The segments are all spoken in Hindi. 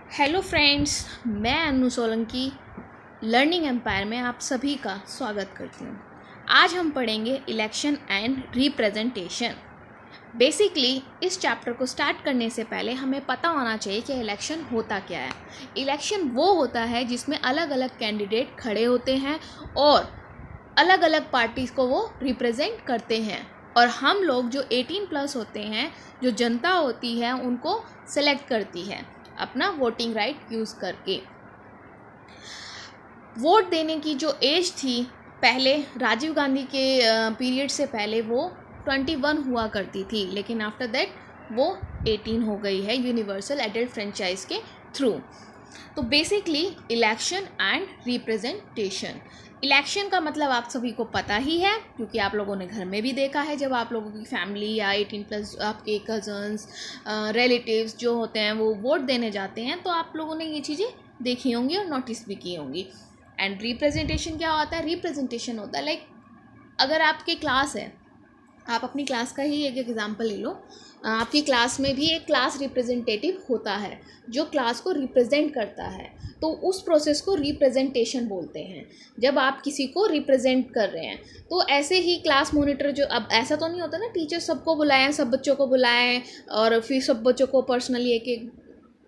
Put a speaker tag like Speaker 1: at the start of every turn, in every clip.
Speaker 1: हेलो फ्रेंड्स, मैं अनु सोलंकी लर्निंग एम्पायर में आप सभी का स्वागत करती हूँ। आज हम पढ़ेंगे इलेक्शन एंड रिप्रेजेंटेशन। बेसिकली इस चैप्टर को स्टार्ट करने से पहले हमें पता होना चाहिए कि इलेक्शन होता क्या है। इलेक्शन वो होता है जिसमें अलग अलग कैंडिडेट खड़े होते हैं और अलग अलग पार्टीज़ को वो रिप्रेजेंट करते हैं, और हम लोग जो 18+ होते हैं, जो जनता होती है, उनको सेलेक्ट करती है अपना वोटिंग राइट यूज़ करके। वोट देने की जो एज थी पहले राजीव गांधी के पीरियड से पहले वो 21 हुआ करती थी, लेकिन आफ्टर दैट वो 18 हो गई है यूनिवर्सल एडल्ट फ्रेंचाइज के थ्रू। तो basically election and representation. Election का मतलब आप सभी को पता ही है, क्योंकि आप लोगों ने घर में भी देखा है जब आप लोगों की फैमिली या 18+ आपके कज़न्स रिलेटिव्स जो होते हैं वो वोट देने जाते हैं, तो आप लोगों ने ये चीज़ें देखी होंगी और नोटिस भी की होंगी। एंड रिप्रेजेंटेशन क्या होता है? रिप्रेजेंटेशन होता है लाइक अगर आपकी क्लास है, आप अपनी क्लास का ही एक एग्जांपल ले लो। आपकी क्लास में भी एक क्लास रिप्रेजेंटेटिव होता है जो क्लास को रिप्रेजेंट करता है, तो उस प्रोसेस को रिप्रेजेंटेशन बोलते हैं। जब आप किसी को रिप्रेजेंट कर रहे हैं, तो ऐसे ही क्लास मॉनिटर जो, अब ऐसा तो नहीं होता ना टीचर सबको बुलाएं, सब बच्चों को बुलाएं और फिर सब बच्चों को पर्सनली एक एक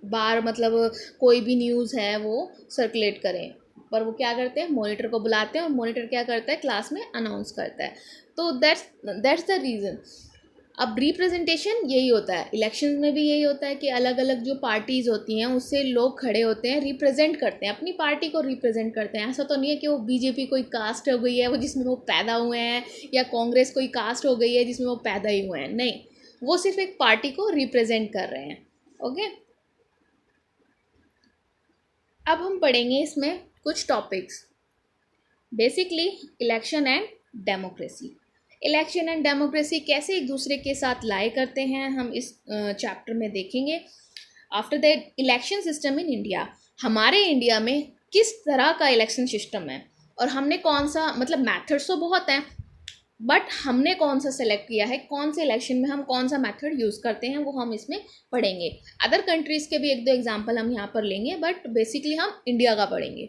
Speaker 1: बार मतलब कोई भी न्यूज़ है वो सर्कुलेट करें, पर वो क्या करते हैं, मॉनिटर को बुलाते हैं और मॉनिटर क्या करता है, क्लास में अनाउंस करता है। तो दैट्स द रीज़न। अब रिप्रेजेंटेशन यही होता है, इलेक्शन में भी यही होता है कि अलग अलग जो पार्टीज़ होती हैं उससे लोग खड़े होते हैं, रिप्रेजेंट करते हैं, अपनी पार्टी को रिप्रेजेंट करते हैं। ऐसा तो नहीं है कि वो बीजेपी कोई कास्ट हो गई है वो जिसमें वो पैदा हुए हैं, या कांग्रेस कोई कास्ट हो गई है जिसमें वो पैदा ही हुए हैं, नहीं, वो सिर्फ एक पार्टी को रिप्रेजेंट कर रहे हैं। ओके, अब हम पढ़ेंगे इसमें कुछ topics. Basically election and democracy. Election and democracy कैसे एक दूसरे के साथ लाए करते हैं हम इस चैप्टर में देखेंगे। After that election system in India. हमारे इंडिया में किस तरह का इलेक्शन सिस्टम है और हमने कौन सा, मतलब मैथड्स तो बहुत हैं, बट हमने कौन सा सेलेक्ट किया है, कौन से इलेक्शन में हम कौन सा मेथड यूज़ करते हैं, वो हम इसमें पढ़ेंगे। अदर कंट्रीज़ के भी एक दो एग्जांपल हम यहाँ पर लेंगे, बट बेसिकली हम इंडिया का पढ़ेंगे।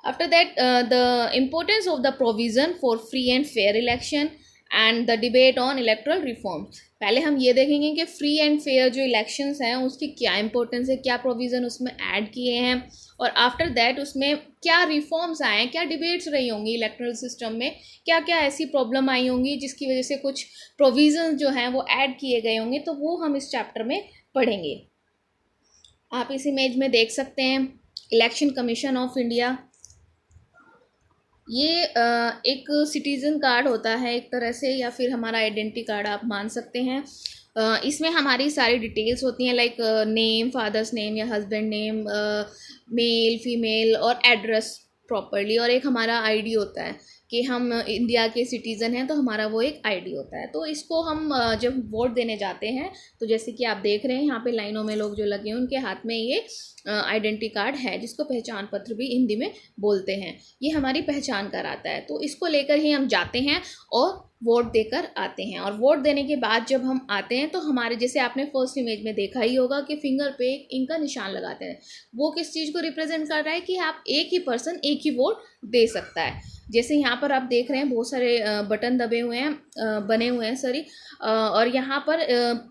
Speaker 1: After that, the importance of the provision for free and fair election and the debate on electoral reforms. पहले हम ये देखेंगे कि फ्री एंड फेयर जो इलेक्शंस हैं उसकी क्या इंपॉर्टेंस है, क्या प्रोविज़न उसमें ऐड किए हैं, और आफ्टर दैट उसमें क्या रिफॉर्म्स आए हैं, क्या डिबेट्स रही होंगी इलेक्टोरल सिस्टम में, क्या क्या ऐसी प्रॉब्लम आई होंगी जिसकी वजह से कुछ प्रोविज़न जो हैं वो ऐड किए गए होंगे, तो वो हम इस चैप्टर में पढ़ेंगे। आप इस इमेज में देख सकते हैं इलेक्शन कमीशन ऑफ इंडिया। ये एक सिटीज़न कार्ड होता है एक तरह से, या फिर हमारा आइडेंटिटी कार्ड आप मान सकते हैं। इसमें हमारी सारी डिटेल्स होती हैं, लाइक नेम, फादर्स नेम या हस्बैंड नेम, मेल फीमेल, और एड्रेस प्रॉपरली, और एक हमारा आईडी होता है कि हम इंडिया के सिटीज़न हैं, तो हमारा वो एक आईडी होता है। तो इसको हम जब वोट देने जाते हैं, तो जैसे कि आप देख रहे हैं यहाँ पे लाइनों में लोग जो लगे हैं उनके हाथ में ये आइडेंटिटी कार्ड है, जिसको पहचान पत्र भी हिंदी में बोलते हैं। ये हमारी पहचान कराता है, तो इसको लेकर ही हम जाते हैं और वोट देकर आते हैं। और वोट देने के बाद जब हम आते हैं तो हमारे, जैसे आपने फर्स्ट इमेज में देखा ही होगा कि फिंगर पे एक इंक का निशान लगाते हैं। वो किस चीज़ को रिप्रेजेंट कर रहा है कि आप एक ही पर्सन एक ही वोट दे सकता है। जैसे यहाँ पर आप देख रहे हैं बहुत सारे बटन दबे हुए हैं, बने हुए हैं सॉरी, और यहाँ पर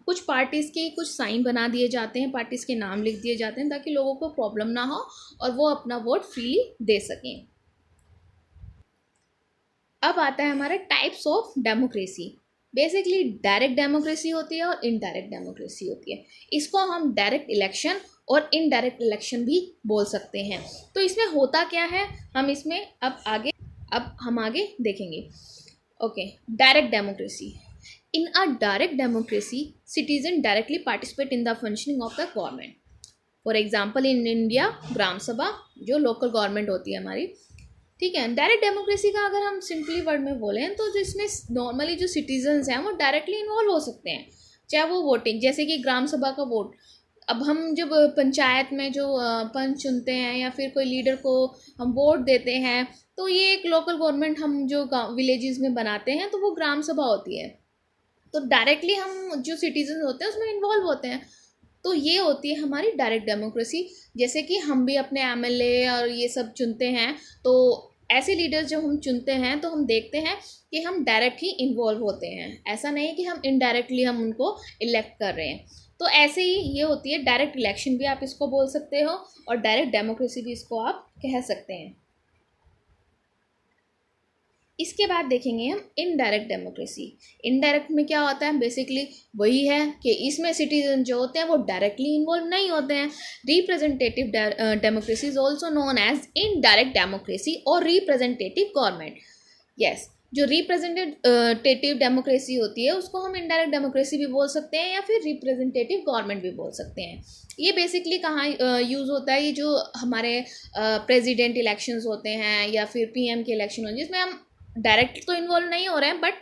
Speaker 1: कुछ पार्टीज़ के कुछ साइन बना दिए जाते हैं, पार्टीज़ के नाम लिख दिए जाते हैं ताकि लोगों को प्रॉब्लम ना हो और वो अपना वोट फ्रीली दे सकें। अब आता है हमारा types of democracy. Basically direct democracy होती है और इनडायरेक्ट डेमोक्रेसी होती है। इसको हम डायरेक्ट इलेक्शन और इनडायरेक्ट इलेक्शन भी बोल सकते हैं। तो इसमें होता क्या है, हम इसमें अब हम आगे देखेंगे। Okay, direct democracy. In a direct democracy citizen directly participate in the functioning of the government. For example in India gram sabha जो लोकल गवर्नमेंट होती है हमारी, ठीक है। डायरेक्ट डेमोक्रेसी का अगर हम सिंपली वर्ड में बोलें तो जो इसमें नॉर्मली जो सिटीजन्स हैं वो डायरेक्टली इन्वॉल्व हो सकते हैं, चाहे वो वोटिंग, जैसे कि ग्राम सभा का वोट। अब हम जब पंचायत में जो पंच चुनते हैं या फिर कोई लीडर को हम वोट देते हैं, तो ये एक लोकल गवर्नमेंट हम जो विलेजेस में बनाते हैं, तो वो ग्राम सभा होती है। तो डायरेक्टली हम जो सिटीजन होते हैं उसमें इन्वॉल्व होते हैं। तो ये होती है हमारी डायरेक्ट डेमोक्रेसी। जैसे कि हम भी अपने एमएलए और ये सब चुनते हैं, तो ऐसे लीडर्स जब हम चुनते हैं तो हम देखते हैं कि हम डायरेक्ट ही इन्वॉल्व होते हैं, ऐसा नहीं कि हम इनडायरेक्टली हम उनको इलेक्ट कर रहे हैं। तो ऐसे ही ये होती है डायरेक्ट इलेक्शन भी आप इसको बोल सकते हो, और डायरेक्ट डेमोक्रेसी भी इसको आप कह सकते हैं। इसके बाद देखेंगे हम इनडायरेक्ट डेमोक्रेसी। इनडायरेक्ट में क्या होता है, बेसिकली वही है कि इसमें सिटीजन जो होते हैं वो डायरेक्टली इन्वॉल्व नहीं होते हैं। Representative democracy is also known as indirect democracy और रिप्रेजेंटेटिव गवर्नमेंट। यस, जो रिप्रेजेंटेटिव डेमोक्रेसी होती है उसको हम इनडायरेक्ट डेमोक्रेसी भी बोल सकते हैं या फिर रिप्रेजेंटेटिव गवर्नमेंट भी बोल सकते हैं। ये बेसिकली कहाँ यूज़ होता है, ये जो हमारे प्रेसिडेंट इलेक्शंस होते हैं या फिर पीएम के इलेक्शन होते हैं, जिसमें हम डायरेक्ट तो इन्वॉल्व नहीं हो रहे हैं बट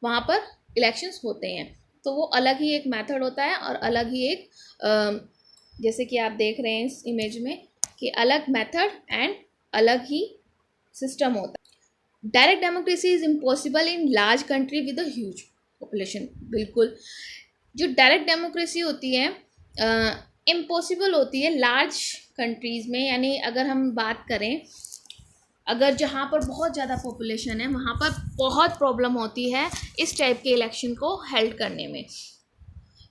Speaker 1: वहाँ पर इलेक्शंस होते हैं, तो वो अलग ही एक मेथड होता है और अलग ही एक जैसे कि आप देख रहे हैं इस इमेज में कि अलग मेथड एंड अलग ही सिस्टम होता है। Direct democracy is impossible in large country with a huge population. बिल्कुल, जो डायरेक्ट डेमोक्रेसी होती है इम्पॉसिबल होती है लार्ज कंट्रीज़ में, यानी अगर हम बात करें अगर जहाँ पर बहुत ज़्यादा पॉपुलेशन है वहाँ पर बहुत प्रॉब्लम होती है इस टाइप के इलेक्शन को हेल्ड करने में।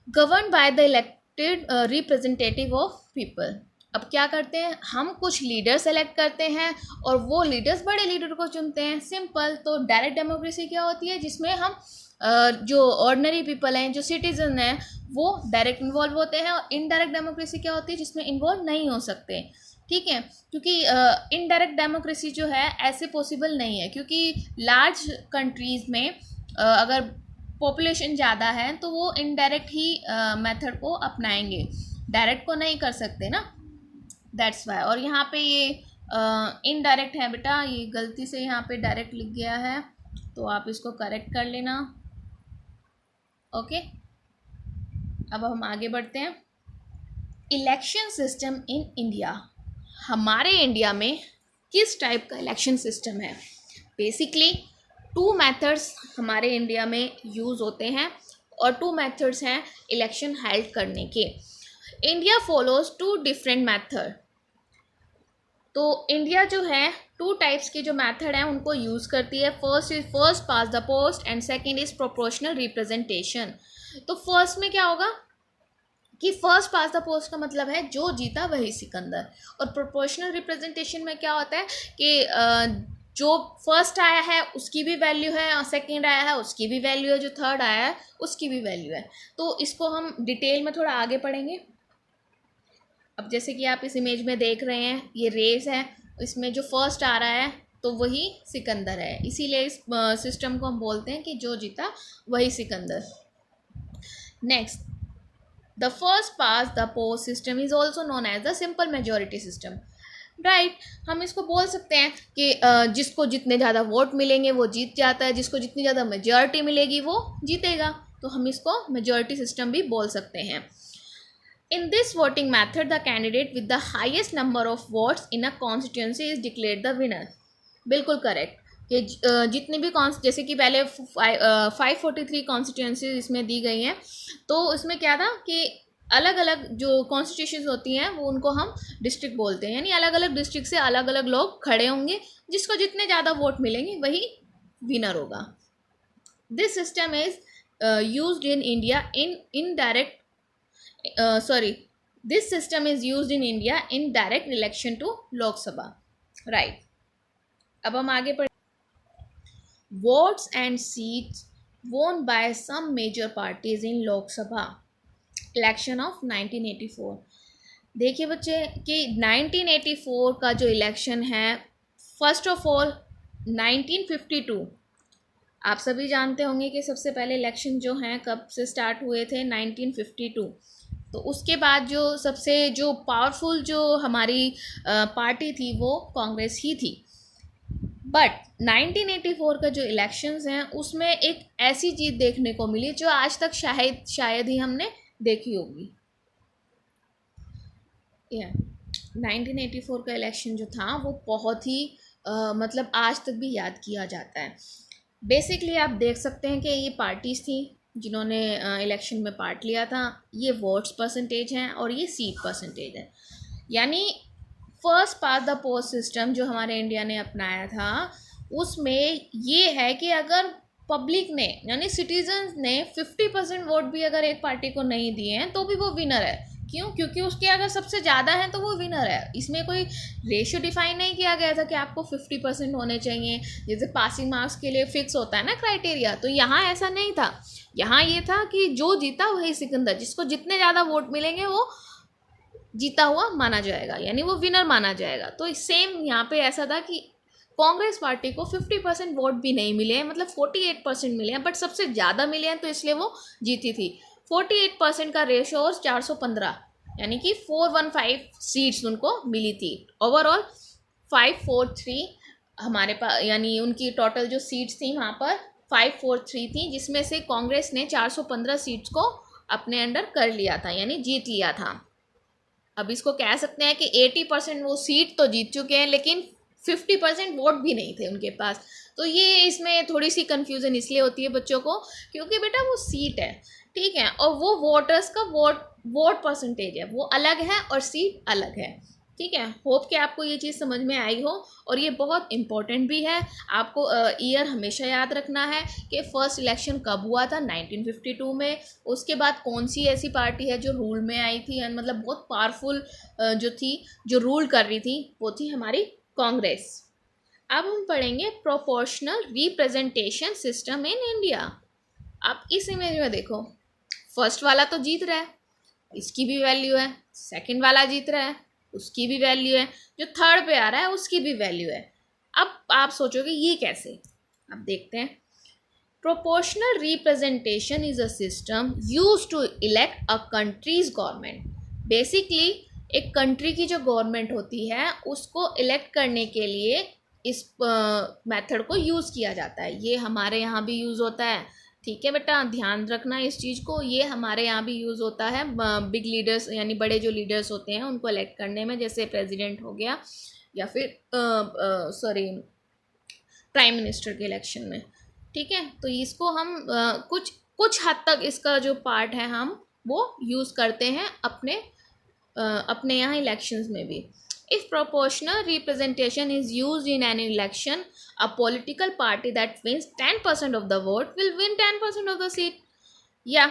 Speaker 1: Govern by the elected representative of people. अब क्या करते हैं, हम कुछ लीडर सेलेक्ट करते हैं और वो लीडर्स बड़े लीडर को चुनते हैं, सिंपल। तो डायरेक्ट डेमोक्रेसी क्या होती है, जिसमें हम जो ऑर्डिनरी पीपल हैं, जो सिटीजन हैं, वो डायरेक्ट इन्वॉल्व होते हैं। और इनडायरेक्ट डेमोक्रेसी क्या होती है, जिसमें इन्वॉल्व नहीं हो सकते। ठीक है, क्योंकि इनडायरेक्ट डेमोक्रेसी जो है ऐसे पॉसिबल नहीं है, क्योंकि लार्ज कंट्रीज़ में अगर पॉपुलेशन ज़्यादा है तो वो इनडायरेक्ट ही मेथड को अपनाएंगे, डायरेक्ट को नहीं कर सकते ना, दैट्स वाई। और यहाँ पे ये इनडायरेक्ट है बेटा, ये गलती से यहाँ पे डायरेक्ट लिख गया है, तो आप इसको करेक्ट कर लेना। ओके, अब हम आगे बढ़ते हैं। Election system in India. हमारे इंडिया में किस टाइप का इलेक्शन सिस्टम है? बेसिकली 2 मेथड्स हमारे इंडिया में यूज़ होते हैं और 2 मेथड्स हैं इलेक्शन हेल्ड करने के। India follows 2 different method. तो इंडिया जो है 2 टाइप्स के जो मेथड हैं उनको यूज़ करती है। First is first past the post and second is proportional representation. तो फर्स्ट में क्या होगा कि फर्स्ट पास द पोस्ट का मतलब है जो जीता वही सिकंदर, और प्रोपोर्शनल रिप्रेजेंटेशन में क्या होता है कि जो फर्स्ट आया है उसकी भी वैल्यू है और सेकंड आया है उसकी भी वैल्यू है, जो थर्ड आया है उसकी भी वैल्यू है। तो इसको हम डिटेल में थोड़ा आगे पढ़ेंगे। अब जैसे कि आप इस इमेज में देख रहे हैं, ये रेस है, इसमें जो फर्स्ट आ रहा है तो वही सिकंदर है, इसीलिए इस सिस्टम को हम बोलते हैं कि जो जीता वही Sikandar. Next, the first past the post system is also known as the simple majority system. Right, हम इसको बोल सकते हैं कि जिसको जितने ज़्यादा वोट मिलेंगे वो जीत जाता है, जिसको जितनी ज़्यादा मेजॉरिटी मिलेगी वो जीतेगा, तो हम इसको मेजॉरिटी सिस्टम भी बोल सकते हैं। In this voting method the candidate with the highest number of votes in a constituency is declared the winner. बिल्कुल करेक्ट, कि जितने भी जैसे कि पहले 543 कॉन्स्टिट्यूंसीज इसमें दी गई हैं, तो इसमें क्या था कि अलग अलग जो कॉन्स्टिट्यूशंस होती हैं वो उनको हम डिस्ट्रिक्ट बोलते हैं, यानी अलग अलग डिस्ट्रिक्ट से अलग अलग लोग खड़े होंगे, जिसको जितने ज़्यादा वोट मिलेंगे वही विनर होगा। This system is used in India this system is used in India in direct election to Lok Sabha. Right, अब हम आगे पढ़ votes and seats won by some major parties in Lok Sabha election of 1984। देखिए बच्चे कि 1984 का जो इलेक्शन है, फर्स्ट ऑफ ऑल 1952, आप सभी जानते होंगे कि सबसे पहले इलेक्शन जो हैं कब से स्टार्ट हुए थे, 1952। तो उसके बाद जो पावरफुल जो हमारी पार्टी थी वो कांग्रेस ही थी। बट 1984 का जो इलेक्शंस हैं उसमें एक ऐसी चीज़ देखने को मिली जो आज तक शायद ही हमने देखी होगी। 1984 का इलेक्शन जो था वो बहुत ही मतलब आज तक भी याद किया जाता है। बेसिकली आप देख सकते हैं कि ये पार्टीज़ थी, जिन्होंने इलेक्शन में पार्ट लिया था, ये वोट्स परसेंटेज हैं और ये सीट परसेंटेज है। यानी first past the post system जो हमारे इंडिया ने अपनाया था, उसमें ये है कि अगर पब्लिक ने यानी सिटीजन्स ने 50% वोट भी अगर एक पार्टी को नहीं दिए हैं तो भी वो विनर है। क्यों? क्योंकि उसके अगर सबसे ज़्यादा हैं तो वो विनर है। इसमें कोई रेशियो डिफाइन नहीं किया गया था कि आपको 50% होने चाहिए, जैसे पासिंग मार्क्स के लिए फिक्स होता है ना क्राइटेरिया, तो यहाँ ऐसा नहीं था। यहाँ ये था कि जो जीता वही सिकंदर, जिसको जितने ज़्यादा वोट मिलेंगे वो जीता हुआ माना जाएगा, यानी वो विनर माना जाएगा। तो सेम यहाँ पे ऐसा था कि कांग्रेस पार्टी को 50% वोट भी नहीं मिले हैं, मतलब 48% मिले हैं, बट सबसे ज़्यादा मिले हैं तो इसलिए वो जीती थी। 48% का रेशो और 415, यानी कि 415 सीट्स उनको मिली थी। ओवरऑल 543 हमारे पास, यानी उनकी टोटल जो सीट्स थी वहाँ पर 543 थी, जिसमें से कांग्रेस ने 415 सीट्स को अपने अंडर कर लिया था, यानी जीत लिया था। अब इसको कह सकते हैं कि 80% वो सीट तो जीत चुके हैं, लेकिन 50% वोट भी नहीं थे उनके पास। तो ये इसमें थोड़ी सी कंफ्यूजन इसलिए होती है बच्चों को, क्योंकि बेटा वो सीट है, ठीक है, और वो वोटर्स का वोट परसेंटेज है, वो अलग है और सीट अलग है। ठीक है, होप कि आपको ये चीज़ समझ में आई हो, और ये बहुत इम्पोर्टेंट भी है। आपको ईयर हमेशा याद रखना है कि फर्स्ट इलेक्शन कब हुआ था, 1952 में। उसके बाद कौन सी ऐसी पार्टी है जो रूल में आई थी, मतलब बहुत पावरफुल जो थी, जो रूल कर रही थी, वो थी हमारी कांग्रेस। अब हम पढ़ेंगे proportional representation system in India. आप इस इमेज में देखो, फर्स्ट वाला तो जीत रहा है, इसकी भी वैल्यू है, सेकंड वाला जीत रहा है, उसकी भी वैल्यू है, जो थर्ड पे आ रहा है उसकी भी वैल्यू है। अब आप सोचोगे ये कैसे, अब देखते हैं। Proportional representation is a system use to elect a country's government. Basically एक कंट्री की जो गवर्नमेंट होती है उसको इलेक्ट करने के लिए इस मेथड को यूज़ किया जाता है। ये हमारे यहाँ भी यूज़ होता है, ठीक है बेटा, ध्यान रखना इस चीज़ को। ये हमारे यहाँ भी यूज़ होता है बिग लीडर्स, यानी बड़े जो लीडर्स होते हैं उनको इलेक्ट करने में, जैसे प्रेसिडेंट हो गया या फिर प्राइम मिनिस्टर के इलेक्शन में। ठीक है, तो इसको हम कुछ हद तक इसका जो पार्ट है हम वो यूज़ करते हैं अपने यहाँ इलेक्शंस में भी। If proportional representation is used in an election, a political party that wins 10% of the vote will win 10% of the seat. या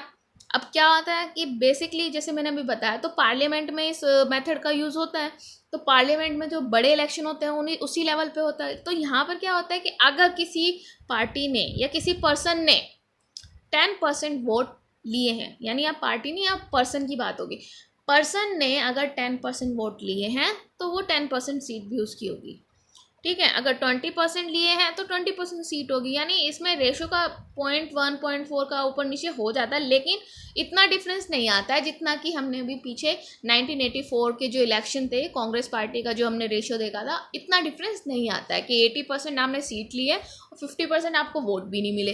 Speaker 1: अब क्या होता है कि बेसिकली जैसे मैंने अभी बताया, तो पार्लियामेंट में इस मेथड का यूज़ होता है। तो पार्लियामेंट में जो बड़े इलेक्शन होते हैं उन्हीं उसी लेवल पे होता है। तो यहाँ पर क्या होता है कि अगर किसी पार्टी ने या किसी पर्सन ने 10% वोट लिए हैं, यानी आप पार्टी नहीं, आप पर्सन की बात होगी, पर्सन ने अगर 10% वोट लिए हैं तो वो 10% सीट भी उसकी होगी। ठीक है, अगर 20% लिए हैं तो 20% सीट होगी। यानी इसमें रेशो का 0.1 0.4 का ऊपर नीचे हो जाता है, लेकिन इतना डिफरेंस नहीं आता है जितना कि हमने अभी पीछे 1984 के जो इलेक्शन थे कांग्रेस पार्टी का, जो हमने रेशो देखा था, इतना डिफरेंस नहीं आता है कि 80% आपने सीट ली है और 50% आपको वोट भी नहीं मिले।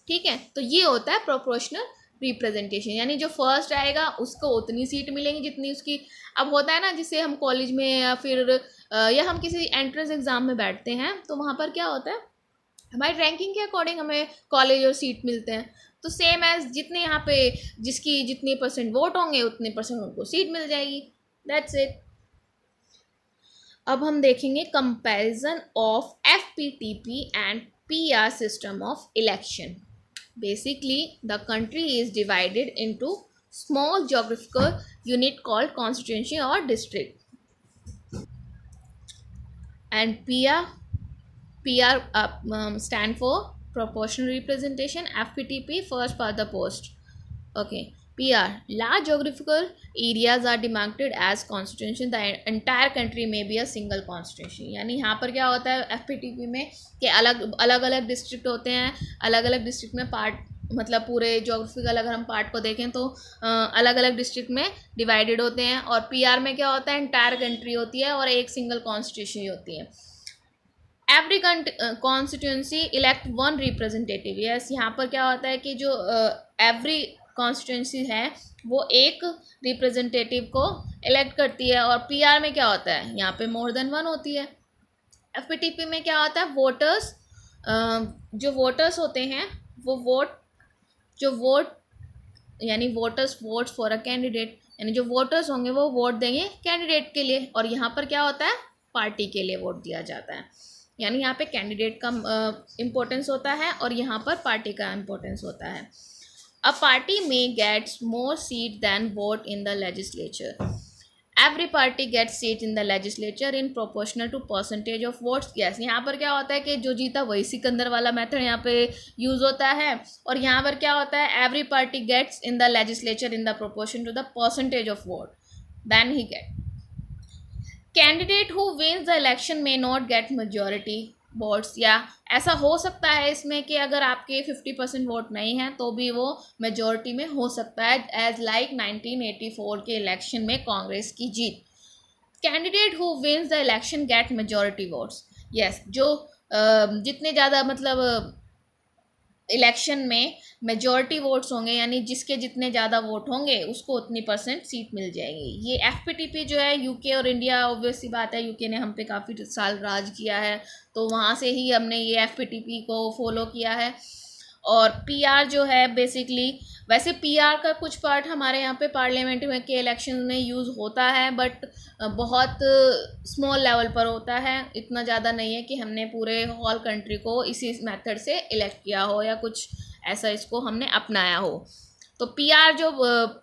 Speaker 1: ठीक है, तो ये होता है प्रोपोर्शनल रिप्रेजेंटेशन, यानी जो फर्स्ट आएगा उसको उतनी सीट मिलेंगी जितनी उसकी। अब होता है ना, जिसे हम कॉलेज में या फिर या हम किसी एंट्रेंस एग्ज़ाम में बैठते हैं तो वहाँ पर क्या होता है, हमारी रैंकिंग के अकॉर्डिंग हमें कॉलेज और सीट मिलते हैं। तो सेम एज जितने यहाँ पे जिसकी जितनी % वोट होंगे उतने % उनको सीट मिल जाएगी। That's it. अब हम देखेंगे comparison of FPTP and PR system of election. Basically, the country is divided into small geographical unit called constituency or district. And PR stand for proportional representation. FPTP first past the post. Okay. PR, large geographical areas are demarcated as constituency. The entire country may be a single constituency. यानी यहाँ पर क्या होता है FPTP में कि अलग अलग डिस्ट्रिक्ट होते हैं, अलग अलग डिस्ट्रिक्ट में पार्ट, मतलब पूरे जोग्राफिकल अगर हम पार्ट को देखें तो अलग अलग डिस्ट्रिक्ट में डिवाइडेड होते हैं। और PR में क्या होता है, एंटायर कंट्री होती है और एक सिंगल कॉन्स्टिट्यूंसी होती है। Every constituency elect one representative. Yes, यहाँ पर क्या होता है कि जो एवरी कॉन्स्टिट्यूंसी है वो एक रिप्रेजेंटेटिव को इलेक्ट करती है। और PR में क्या होता है, यहाँ पे मोर देन वन होती है। FPTP में क्या होता है, वोटर्स जो वोटर्स होते हैं वो वोट जो वोट यानी voters vote for a candidate, यानी जो वोटर्स होंगे वो वोट देंगे कैंडिडेट के लिए, और यहाँ पर क्या होता है, पार्टी के लिए वोट दिया जाता है। यानी यहाँ पे कैंडिडेट का इम्पोर्टेंस होता है और यहाँ पर पार्टी का इम्पोर्टेंस होता है। अ पार्टी में gets more seat than vote in the legislature. Every party get seat in the legislature in proportional to percentage of votes. Yes, यहाँ पर क्या होता है कि जो जीता वही सिकंदर वाला मेथड यहाँ पे यूज होता है, और यहाँ पर क्या होता है, every party gets in the legislature in the proportion to the percentage of vote then he get. Candidate who wins the election may not get majority votes, या ऐसा हो सकता है इसमें कि अगर आपके 50% वोट नहीं है तो भी वो मेजॉरिटी में हो सकता है, एज लाइक 1984 के इलेक्शन में कांग्रेस की जीत। Candidate who wins the election get majority votes. Yes, जो जितने ज़्यादा मतलब इलेक्शन में मेजॉरिटी वोट्स होंगे, यानी जिसके जितने ज़्यादा वोट होंगे उसको उतनी परसेंट सीट मिल जाएगी। ये एफपीटीपी जो है, यूके और इंडिया, ऑब्वियस सी बात है, यूके ने हम पे काफ़ी साल राज किया है तो वहाँ से ही हमने ये एफपीटीपी को फॉलो किया है। और पीआर जो है बेसिकली, वैसे पीआर का कुछ पार्ट हमारे यहाँ पे पार्लियामेंट में के इलेक्शन में यूज़ होता है, बट बहुत स्मॉल लेवल पर होता है, इतना ज़्यादा नहीं है कि हमने पूरे होल कंट्री को इसी मेथड से इलेक्ट किया हो या कुछ ऐसा इसको हमने अपनाया हो। तो पीआर जो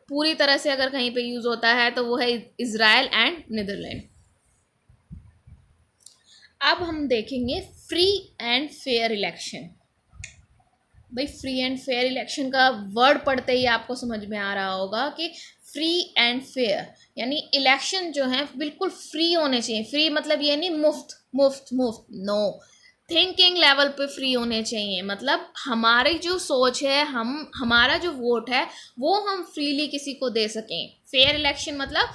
Speaker 1: पूरी तरह से अगर कहीं पे यूज़ होता है तो वो है इज़राइल एंड नीदरलैंड। अब हम देखेंगे फ्री एंड फेयर इलेक्शन। भाई फ्री एंड फेयर इलेक्शन का वर्ड पढ़ते ही आपको समझ में आ रहा होगा कि फ्री एंड फेयर यानी इलेक्शन जो है बिल्कुल फ्री होने चाहिए। फ्री मतलब ये नहीं मुफ्त मुफ्त मुफ्त, नो, थिंकिंग लेवल पे फ्री होने चाहिए। मतलब हमारी जो सोच है, हमारा जो वोट है वो हम फ्रीली किसी को दे सकें। फेयर इलेक्शन मतलब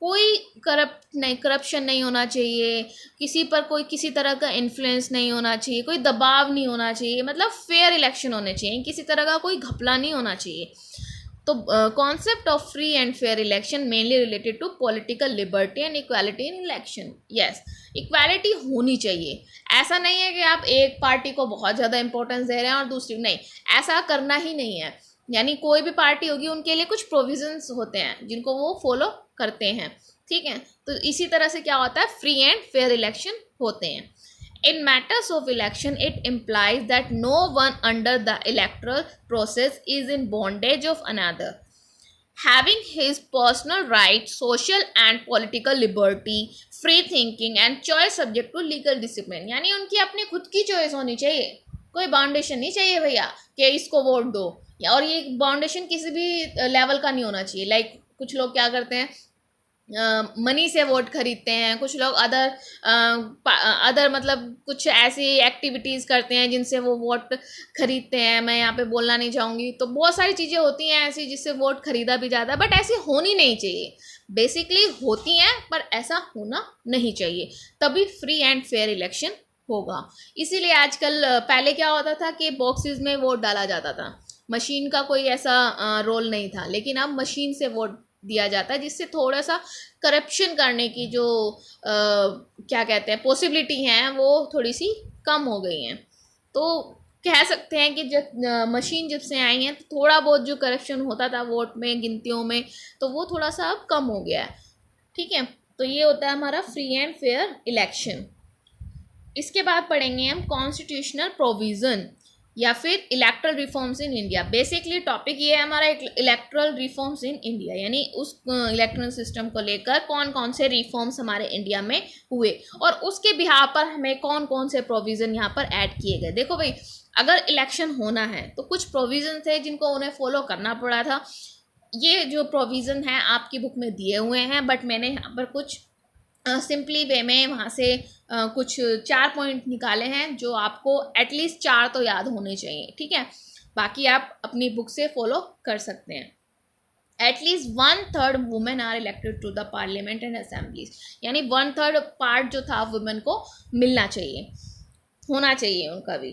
Speaker 1: कोई करप्शन नहीं होना चाहिए, किसी पर कोई किसी तरह का इन्फ्लुएंस नहीं होना चाहिए, कोई दबाव नहीं होना चाहिए, मतलब फेयर इलेक्शन होने चाहिए, किसी तरह का कोई घपला नहीं होना चाहिए। तो concept of free and fair election mainly related to political liberty and equality in election. Yes, equality होनी चाहिए। ऐसा नहीं है कि आप एक पार्टी को बहुत ज़्यादा इंपॉर्टेंस दे रहे हैं और दूसरी नहीं, ऐसा करना ही नहीं है। यानी कोई भी पार्टी होगी उनके लिए कुछ प्रोविजंस होते हैं जिनको वो फॉलो करते हैं, ठीक है। तो इसी तरह से क्या होता है, फ्री एंड फेयर इलेक्शन होते हैं। In matters of election, it implies that no one under the electoral process is in bondage of another, having his personal rights, social and political liberty, free thinking and choice subject to legal discipline। यानी उनकी अपनी खुद की चॉइस होनी चाहिए, कोई बाउंडेशन नहीं चाहिए भैया कि इसको वोट दो, और ये बाउंडेशन किसी भी लेवल का नहीं होना चाहिए। लाइक कुछ लोग क्या करते हैं, मनी से वोट खरीदते हैं, कुछ लोग अदर मतलब कुछ ऐसी एक्टिविटीज़ करते हैं जिनसे वो वोट खरीदते हैं। मैं यहाँ पे बोलना नहीं चाहूँगी, तो बहुत सारी चीज़ें होती हैं ऐसी जिससे वोट खरीदा भी जाता है, बट ऐसी होनी नहीं चाहिए। बेसिकली होती हैं पर ऐसा होना नहीं चाहिए, तभी फ्री एंड फेयर इलेक्शन होगा। इसीलिए आजकल, पहले क्या होता था कि बॉक्सेस में वोट डाला जाता था, मशीन का कोई ऐसा रोल नहीं था, लेकिन अब मशीन से वोट दिया जाता है, जिससे थोड़ा सा करप्शन करने की जो क्या कहते हैं पॉसिबिलिटी हैं वो थोड़ी सी कम हो गई हैं। तो कह सकते हैं कि जब मशीन जब से आई है तो थोड़ा बहुत जो करप्शन होता था वोट में, गिनतियों में, तो वो थोड़ा सा अब कम हो गया है, ठीक है। तो ये होता है हमारा फ्री एंड फेयर इलेक्शन। इसके बाद पढ़ेंगे हम कॉन्स्टिट्यूशनल प्रोविज़न या फिर electoral reforms in India. Basically topic ये है हमारा इलेक्ट्रल रिफॉर्म्स इन इंडिया, यानी उस इलेक्ट्रल सिस्टम को लेकर कौन कौन से रिफॉर्म्स हमारे इंडिया में हुए और उसके बिहाफ पर हमें कौन कौन से प्रोविज़न यहाँ पर ऐड किए गए। देखो भाई, अगर इलेक्शन होना है तो कुछ प्रोविज़न थे जिनको उन्हें फॉलो करना पड़ा था। ये जो प्रोविज़न है आपकी बुक में दिए हुए हैं, बट मैंने यहाँ पर कुछ सिंपली वे में वहाँ से कुछ 4 पॉइंट निकाले हैं जो आपको एटलीस्ट 4 तो याद होने चाहिए, ठीक है। बाकी आप अपनी बुक से फॉलो कर सकते हैं। At least 1/3 women are elected to the parliament and assemblies, यानी 1/3 पार्ट जो था वुमेन को मिलना चाहिए, होना चाहिए उनका भी।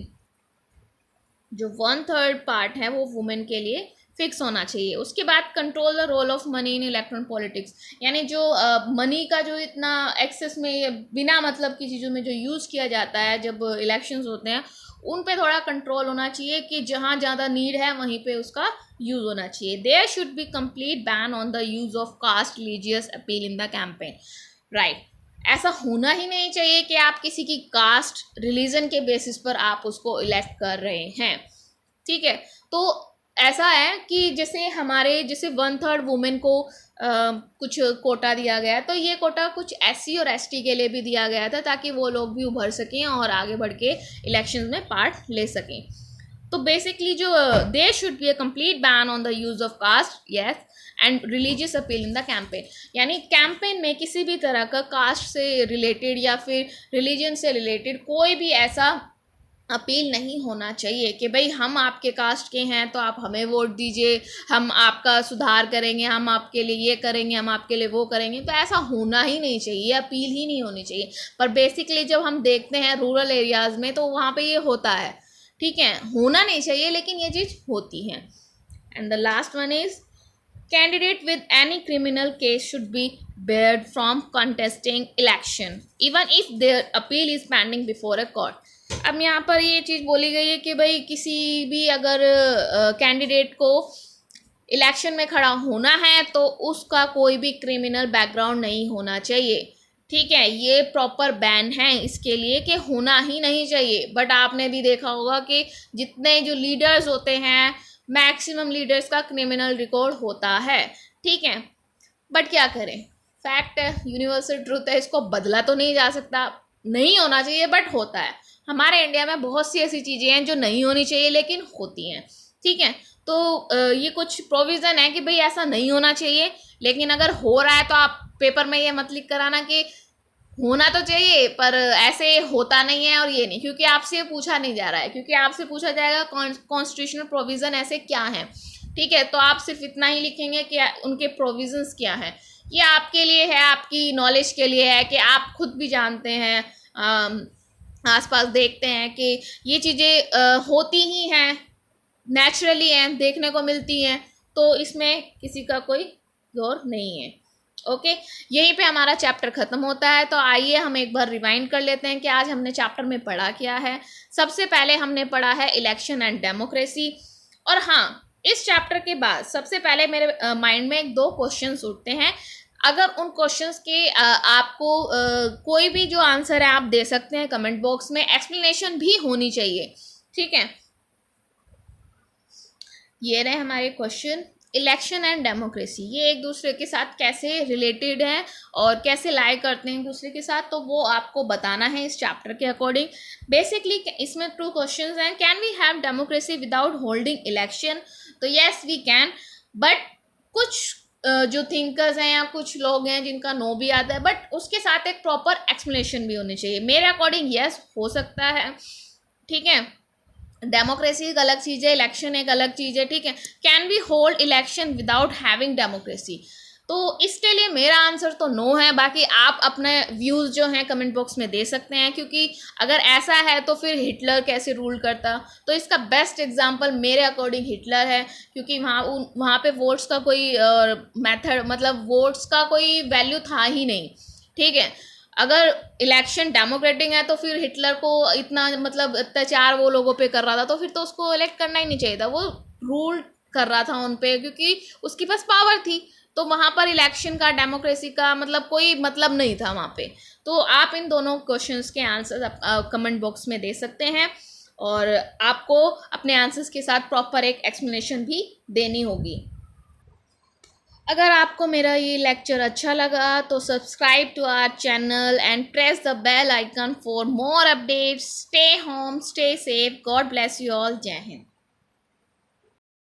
Speaker 1: जो 1/3 पार्ट है वो वुमेन के लिए फिक्स होना चाहिए। उसके बाद control the role of money in electoral politics, यानी जो मनी का जो इतना एक्सेस में बिना मतलब की चीज़ों में जो यूज़ किया जाता है जब इलेक्शंस होते हैं, उन पे थोड़ा कंट्रोल होना चाहिए कि जहाँ ज़्यादा नीड है वहीं पे उसका यूज़ होना चाहिए. There should be complete ban on the use of caste religious appeal in the campaign. Right, ऐसा होना ही नहीं चाहिए कि आप किसी की कास्ट रिलीजन के बेसिस पर आप उसको इलेक्ट कर रहे हैं. ठीक है, तो ऐसा है कि जैसे हमारे जैसे 1/3 वुमेन को कुछ कोटा दिया गया है, तो ये कोटा कुछ SC और ST के लिए भी दिया गया था ताकि वो लोग भी उभर सकें और आगे बढ़ के इलेक्शंस में पार्ट ले सकें. तो बेसिकली जो there should be a complete ban on the use of caste, yes, and religious appeal in the campaign. यानी कैंपेन में किसी भी तरह का कास्ट से रिलेटेड या फिर रिलीजन से रिलेटेड कोई भी ऐसा अपील नहीं होना चाहिए कि भाई हम आपके कास्ट के हैं तो आप हमें वोट दीजिए, हम आपका सुधार करेंगे, हम आपके लिए ये करेंगे, हम आपके लिए वो करेंगे. तो ऐसा होना ही नहीं चाहिए, अपील ही नहीं होनी चाहिए. पर बेसिकली जब हम देखते हैं रूरल एरियाज़ में तो वहाँ पे ये होता है. ठीक है, होना नहीं चाहिए लेकिन ये चीज़ होती है. And the last one is candidate with any criminal case should be barred from contesting election even if their appeal is pending before a court. अब यहाँ पर ये चीज़ बोली गई है कि भाई किसी भी अगर कैंडिडेट को इलेक्शन में खड़ा होना है तो उसका कोई भी क्रिमिनल बैकग्राउंड नहीं होना चाहिए. ठीक है, ये प्रॉपर बैन है इसके लिए कि होना ही नहीं चाहिए. बट आपने भी देखा होगा कि जितने जो लीडर्स होते हैं मैक्सिमम लीडर्स का क्रिमिनल रिकॉर्ड होता है. ठीक है, बट क्या करें, फैक्ट है, यूनिवर्सल ट्रूथ है, इसको बदला तो नहीं जा सकता. नहीं होना चाहिए बट होता है. हमारे इंडिया में बहुत सी ऐसी चीज़ें हैं जो नहीं होनी चाहिए लेकिन होती हैं. ठीक है, तो ये कुछ प्रोविज़न है कि भाई ऐसा नहीं होना चाहिए, लेकिन अगर हो रहा है तो आप पेपर में ये मत लिख कर आना कि होना तो चाहिए पर ऐसे होता नहीं है और ये नहीं, क्योंकि आपसे पूछा नहीं जा रहा है. क्योंकि आपसे पूछा जाएगा कॉन्स्टिट्यूशनल प्रोविज़न ऐसे क्या हैं. ठीक है, तो आप सिर्फ इतना ही लिखेंगे कि उनके प्रोविज़न्स क्या हैं. ये आपके लिए है, आपकी नॉलेज के लिए है कि आप खुद भी जानते हैं, आसपास देखते हैं कि ये चीज़ें होती ही हैं, नेचुरली हैं, देखने को मिलती हैं. तो इसमें किसी का कोई जोर नहीं है. ओके, यहीं पे हमारा चैप्टर ख़त्म होता है. तो आइए हम एक बार रिवाइंड कर लेते हैं कि आज हमने चैप्टर में पढ़ा क्या है. सबसे पहले हमने पढ़ा है इलेक्शन एंड डेमोक्रेसी. और हाँ, इस चैप्टर के बाद सबसे पहले मेरे माइंड में 2 क्वेश्चंस उठते हैं. अगर उन क्वेश्चंस के आपको कोई भी जो आंसर है आप दे सकते हैं कमेंट बॉक्स में. एक्सप्लेनेशन भी होनी चाहिए. ठीक है, ये रहे हमारे क्वेश्चन. इलेक्शन एंड डेमोक्रेसी ये एक दूसरे के साथ कैसे रिलेटेड है और कैसे लाई करते हैं एक दूसरे के साथ, तो वो आपको बताना है इस चैप्टर के अकॉर्डिंग. बेसिकली इसमें 2 क्वेश्चंस हैं. Can we have democracy without holding election? तो येस वी कैन, बट कुछ जो थिंकर्स हैं या कुछ लोग हैं जिनका नो भी आता है, बट उसके साथ एक प्रॉपर एक्सप्लेनेशन भी होनी चाहिए. मेरे अकॉर्डिंग येस हो सकता है. ठीक है, डेमोक्रेसी एक अलग चीज़ है, इलेक्शन एक अलग चीज़ है. ठीक है, can we hold election without having democracy? तो इसके लिए मेरा आंसर तो नो है. बाकी आप अपने व्यूज़ जो हैं कमेंट बॉक्स में दे सकते हैं, क्योंकि अगर ऐसा है तो फिर हिटलर कैसे रूल करता? तो इसका बेस्ट एग्जांपल मेरे अकॉर्डिंग हिटलर है, क्योंकि वहाँ पे वोट्स का कोई मेथड, मतलब वोट्स का कोई वैल्यू था ही नहीं. ठीक है, अगर इलेक्शन डेमोक्रेटिक है तो फिर हिटलर को इतना मतलब अत्याचार वो लोगों पे कर रहा था, तो फिर तो उसको इलेक्ट करना ही नहीं चाहिए था. वो रूल कर रहा था उन पे क्योंकि उसके पास पावर थी. तो वहाँ पर इलेक्शन का, डेमोक्रेसी का मतलब कोई मतलब नहीं था वहाँ पे. तो आप इन दोनों क्वेश्चंस के आंसर कमेंट बॉक्स में दे सकते हैं और आपको अपने आंसर्स के साथ प्रॉपर एक एक्सप्लेनेशन भी देनी होगी. अगर आपको मेरा ये लेक्चर अच्छा लगा तो subscribe to our channel and press the bell icon for more updates. Stay home, stay safe. God bless you all. जय हिंद.